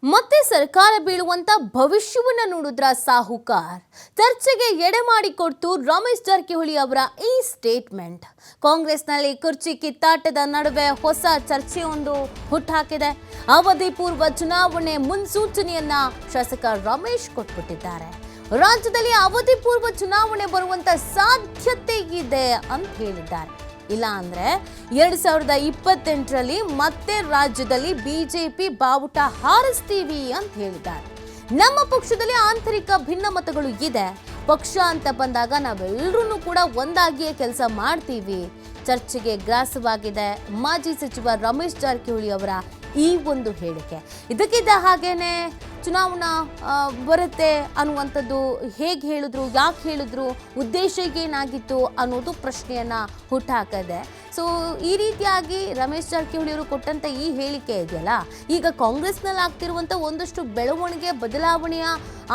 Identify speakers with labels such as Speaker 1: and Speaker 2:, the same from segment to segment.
Speaker 1: ಮತ್ತೆ ಸರ್ಕಾರ ಬೀಳುವಂತ ಭವಿಷ್ಯವನ್ನ ನೋಡಿದ್ರ ಸಾಹುಕಾರ್ ಚರ್ಚೆಗೆ ಎಡೆ ಮಾಡಿಕೊಡ್ತು ರಮೇಶ್ ಜಾರಕಿಹೊಳಿ ಅವರ ಈ ಸ್ಟೇಟ್ಮೆಂಟ್ ಕಾಂಗ್ರೆಸ್ನಲ್ಲಿ ಕುರ್ಚಿ ಕಿತ್ತಾಟದ ನಡುವೆ ಹೊಸ ಚರ್ಚೆಯೊಂದು ಹುಟ್ಟಾಕಿದೆ. ಅವಧಿ ಪೂರ್ವ ಚುನಾವಣೆ ಮುನ್ಸೂಚನೆಯನ್ನ ಶಾಸಕ ರಮೇಶ್ ಕೊಟ್ಬಿಟ್ಟಿದ್ದಾರೆ. ರಾಜ್ಯದಲ್ಲಿ ಅವಧಿ ಪೂರ್ವ ಚುನಾವಣೆ ಬರುವಂತ ಸಾಧ್ಯತೆ ಇದೆ ಅಂತ ಹೇಳಿದ್ದಾರೆ. ಇಲ್ಲ ಅಂದ್ರೆ 2028ರಲ್ಲಿ ಮತ್ತೆ ರಾಜ್ಯದಲ್ಲಿ ಬಿಜೆಪಿ ಬಾವುಟ ಹಾರಿಸ್ತೀವಿ ಅಂತ ಹೇಳಿದ್ದಾರೆ. ನಮ್ಮ ಪಕ್ಷದಲ್ಲಿ ಆಂತರಿಕ ಭಿನ್ನಮತಗಳು ಇದೆ. ಪಕ್ಷ ಅಂತ ಬಂದಾಗ ನಾವೆಲ್ಲರೂ ಕೂಡ ಒಂದಾಗಿಯೇ ಕೆಲಸ ಮಾಡ್ತೀವಿ. ಚರ್ಚೆಗೆ ಗ್ರಾಸವಾಗಿದೆ ಮಾಜಿ ಸಚಿವ ರಮೇಶ್ ಜಾರಕಿಹೊಳಿ ಅವರ ಈ ಒಂದು ಹೇಳಿಕೆ. ಇದಕ್ಕಿದ್ದ ಹಾಗೇನೆ ಚುನಾವಣಾ ಬರುತ್ತೆ ಅನ್ನುವಂಥದ್ದು ಹೇಗೆ ಹೇಳಿದ್ರು, ಯಾಕೆ ಹೇಳಿದ್ರು, ಉದ್ದೇಶ ಏನಾಗಿತ್ತು ಅನ್ನೋದು ಪ್ರಶ್ನೆಯನ್ನ ಹುಟ್ಟಾಕದೆ. ಸೊ ಈ ರೀತಿಯಾಗಿ ರಮೇಶ್ ಜಾರಕಿಹೊಳಿ ಅವರು ಕೊಟ್ಟಂತ ಈ ಹೇಳಿಕೆ ಇದೆಯಲ್ಲ, ಈಗ ಕಾಂಗ್ರೆಸ್ನಲ್ಲಿ ಆಗ್ತಿರುವಂಥ ಒಂದಷ್ಟು ಬೆಳವಣಿಗೆ ಬದಲಾವಣೆಯ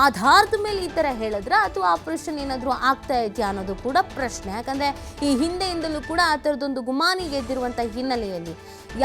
Speaker 1: ಆಧಾರದ ಮೇಲೆ ಈ ಥರ ಹೇಳಿದ್ರೆ ಅಥವಾ ಆಪರೇಷನ್ ಏನಾದರೂ ಆಗ್ತಾ ಇದೆಯಾ ಅನ್ನೋದು ಕೂಡ ಪ್ರಶ್ನೆ. ಯಾಕಂದರೆ ಈ ಹಿಂದೆಯಿಂದಲೂ ಕೂಡ ಆ ಥರದೊಂದು ಗುಮಾನಿ ಗೆದ್ದಿರುವಂಥ ಹಿನ್ನೆಲೆಯಲ್ಲಿ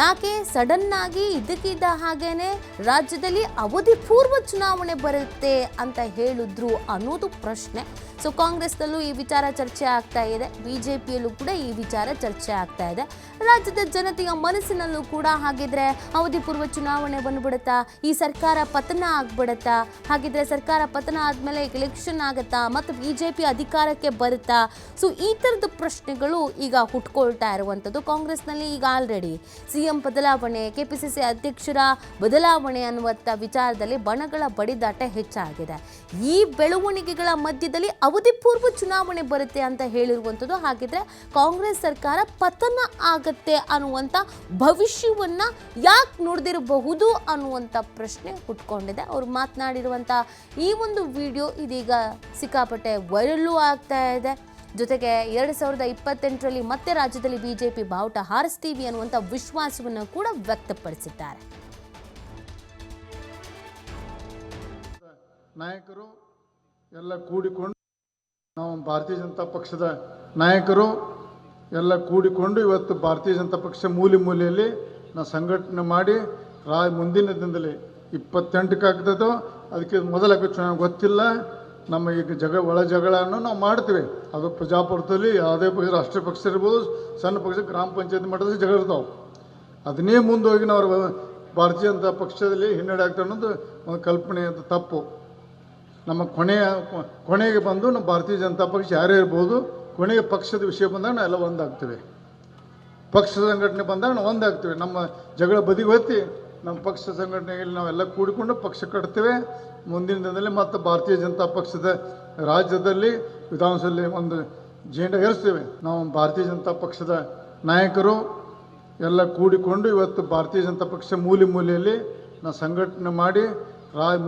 Speaker 1: ಯಾಕೆ ಸಡನ್ ಆಗಿ ಇದಕ್ಕಿದ್ದ ಹಾಗೇನೆ ರಾಜ್ಯದಲ್ಲಿ ಅವಧಿ ಪೂರ್ವ ಚುನಾವಣೆ ಬರುತ್ತೆ ಅಂತ ಹೇಳಿದ್ರು ಅನ್ನೋದು ಪ್ರಶ್ನೆ. ಸೊ ಕಾಂಗ್ರೆಸ್ನಲ್ಲೂ ಈ ವಿಚಾರ ಚರ್ಚೆ ಆಗ್ತಾ ಇದೆ, ಬಿಜೆಪಿಯಲ್ಲೂ ಕೂಡ ಈ ವಿಚಾರ ಚರ್ಚೆ ಆಗ್ತಾ ಇದೆ. ರಾಜ್ಯದ ಜನತೆಯ ಮನಸ್ಸಿನಲ್ಲೂ ಕೂಡ ಹಾಗಿದ್ರೆ ಅವಧಿ ಪೂರ್ವ ಚುನಾವಣೆ ಬಂದ್ಬಿಡುತ್ತಾ, ಈ ಸರ್ಕಾರ ಪತನ ಆಗ್ಬಿಡುತ್ತಾ, ಹಾಗಿದ್ರೆ ಸರ್ಕಾರ ಪತನ ಆದಮೇಲೆ ಎಲೆಕ್ಷನ್ ಆಗುತ್ತಾ, ಮತ್ತು ಬಿಜೆಪಿ ಅಧಿಕಾರಕ್ಕೆ ಬರುತ್ತಾ? ಸೊ ಈ ಥರದ ಪ್ರಶ್ನೆಗಳು ಈಗ ಹುಟ್ಕೊಳ್ತಾ ಇರುವಂಥದ್ದು ಕಾಂಗ್ರೆಸ್ನಲ್ಲಿ. ಈಗ ಆಲ್ರೆಡಿ ಸಿಎಂ ಬದಲಾವಣೆ, ಕೆಪಿಸಿಸಿ ಅಧ್ಯಕ್ಷರ ಬದಲಾವಣೆ ಅನ್ನುವಂಥ ವಿಚಾರದಲ್ಲಿ ಬಣಗಳ ಬಡಿದಾಟ ಹೆಚ್ಚಾಗಿದೆ. ಈ ಬೆಳವಣಿಗೆಗಳ ಮಧ್ಯದಲ್ಲಿ ಅವಧಿ ಪೂರ್ವ ಚುನಾವಣೆ ಬರುತ್ತೆ ಅಂತ ಹೇಳಿರುವಂಥದ್ದು. ಹಾಗಿದ್ರೆ ಕಾಂಗ್ರೆಸ್ ಸರ್ಕಾರ ಪತನ ಆಗತ್ತೆ ಅನ್ನುವಂಥ ಭವಿಷ್ಯವನ್ನ ಯಾಕೆ ನುಡಿದಿರಬಹುದು ಅನ್ನುವಂಥ ಪ್ರಶ್ನೆ ಹುಟ್ಕೊಂಡಿದೆ. ಅವರು ಮಾತನಾಡಿರುವಂಥ ಈ ಒಂದು ವಿಡಿಯೋ ಇದೀಗ ಸಿಕ್ಕಾಪಟ್ಟೆ ವೈರಲ್ಲೂ ಆಗ್ತಾ ಇದೆ. ಜೊತೆಗೆ 2028ರಲ್ಲಿ ಮತ್ತೆ ರಾಜ್ಯದಲ್ಲಿ ಬಿಜೆಪಿ ಬಾವುಟ ಹಾರಿಸ್ತೀವಿ ಅನ್ನುವಂಥ ವಿಶ್ವಾಸವನ್ನು ಕೂಡ ವ್ಯಕ್ತಪಡಿಸಿದ್ದಾರೆ.
Speaker 2: ನಾಯಕರು ಎಲ್ಲ ಕೂಡಿಕೊಂಡು, ನಾವು ಭಾರತೀಯ ಜನತಾ ಪಕ್ಷದ ನಾಯಕರು ಎಲ್ಲ ಕೂಡಿಕೊಂಡು ಇವತ್ತು ಭಾರತೀಯ ಜನತಾ ಪಕ್ಷ ಮೂಲೆಯಲ್ಲಿ ನಾವು ಸಂಘಟನೆ ಮಾಡಿ ಮುಂದಿನ ದಿನದಲ್ಲಿ 28ಕ್ಕೆ ಆಗ್ತದೋ ಅದಕ್ಕೆ ಮೊದಲ ಚುನಾವಣೆ ಗೊತ್ತಿಲ್ಲ. ನಮ್ಮ ಈಗ ಒಳ ಜಗಳವನ್ನು ನಾವು ಮಾಡ್ತೀವಿ. ಅದು ಪ್ರಜಾಪ್ರಭುತ್ವದಲ್ಲಿ ಯಾವುದೇ ಪಕ್ಷ, ರಾಷ್ಟ್ರೀಯ ಪಕ್ಷ ಇರ್ಬೋದು, ಸಣ್ಣ ಪಕ್ಷ, ಗ್ರಾಮ ಪಂಚಾಯತ್ ಮಟ್ಟದಲ್ಲಿ ಜಗಳ ಇರ್ತಾವೆ. ಅದನ್ನೇ ಮುಂದೋಗಿ ನಾವು ಭಾರತೀಯ ಜನತಾ ಪಕ್ಷದಲ್ಲಿ ಹಿನ್ನಡೆ ಆಗ್ತದೆ ಅನ್ನೋದು ಒಂದು ಕಲ್ಪನೆ, ಅದು ತಪ್ಪು. ನಮ್ಮ ಕೊನೆಗೆ ಬಂದು ನಮ್ಮ ಭಾರತೀಯ ಜನತಾ ಪಕ್ಷ ಯಾರೇ ಇರ್ಬೋದು, ಕೊನೆಗೆ ಪಕ್ಷದ ವಿಷಯ ಬಂದಾಗ ನಾವೆಲ್ಲ ಒಂದಾಗ್ತೇವೆ. ಪಕ್ಷ ಸಂಘಟನೆ ಬಂದಾಗ ನಾವು ಒಂದಾಗ್ತೇವೆ. ನಮ್ಮ ಜಗಳ ಬದಿಗೆ ಹೊತ್ತಿ ನಮ್ಮ ಪಕ್ಷ ಸಂಘಟನೆಯಲ್ಲಿ ನಾವೆಲ್ಲ ಕೂಡಿಕೊಂಡು ಪಕ್ಷ ಕಟ್ತೇವೆ. ಮುಂದಿನ ದಿನದಲ್ಲಿ ಮತ್ತು ಭಾರತೀಯ ಜನತಾ ಪಕ್ಷದ ರಾಜ್ಯದಲ್ಲಿ ವಿಧಾನಸಭೆಯಲ್ಲಿ ಒಂದು ಜೆಂಡಾ ಏರಿಸ್ತೇವೆ. ನಾವು ಭಾರತೀಯ ಜನತಾ ಪಕ್ಷದ ನಾಯಕರು ಎಲ್ಲ ಕೂಡಿಕೊಂಡು ಇವತ್ತು ಭಾರತೀಯ ಜನತಾ ಪಕ್ಷ ಮೂಲೆಯಲ್ಲಿ ನಾವು ಸಂಘಟನೆ ಮಾಡಿ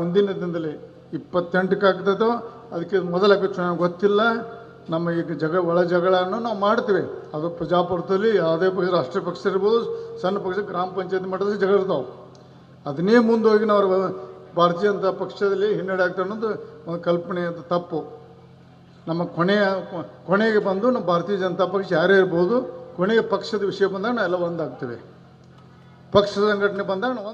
Speaker 2: ಮುಂದಿನ ದಿನದಲ್ಲಿ 28ಕ್ಕೆ ಆಗ್ತದೋ ಅದಕ್ಕೆ ಮೊದಲ ಚುನಾವಣೆ ಗೊತ್ತಿಲ್ಲ. ನಮ್ಮ ಈಗ ಒಳ ಜಗಳವನ್ನು ನಾವು ಮಾಡ್ತೀವಿ. ಅದು ಪ್ರಜಾಪ್ರಭುತ್ವದಲ್ಲಿ ಯಾವುದೇ ಪಕ್ಷ, ರಾಷ್ಟ್ರೀಯ ಪಕ್ಷ ಇರ್ಬೋದು, ಸಣ್ಣ ಪಕ್ಷ, ಗ್ರಾಮ ಪಂಚಾಯತ್ ಮಟ್ಟದಲ್ಲಿ ಜಗಳ ಇರ್ತಾವೆ. ಅದನ್ನೇ ಮುಂದೋಗಿ ನಾವು ಭಾರತೀಯ ಜನತಾ ಪಕ್ಷದಲ್ಲಿ ಹಿನ್ನಡೆ ಆಗ್ತದೆ ಅನ್ನೋದು ಒಂದು ಕಲ್ಪನೆ, ಅದು ತಪ್ಪು. ನಮ್ಮ ಕೊನೆಗೆ ಬಂದು ನಮ್ಮ ಭಾರತೀಯ ಜನತಾ ಪಕ್ಷ ಯಾರೇ ಇರ್ಬೋದು, ಕೊನೆಗೆ ಪಕ್ಷದ ವಿಷಯ ಬಂದಾಗ ನಾವೆಲ್ಲ ಒಂದಾಗ್ತೇವೆ. ಪಕ್ಷ ಸಂಘಟನೆ ಬಂದಾಗ ನಾವು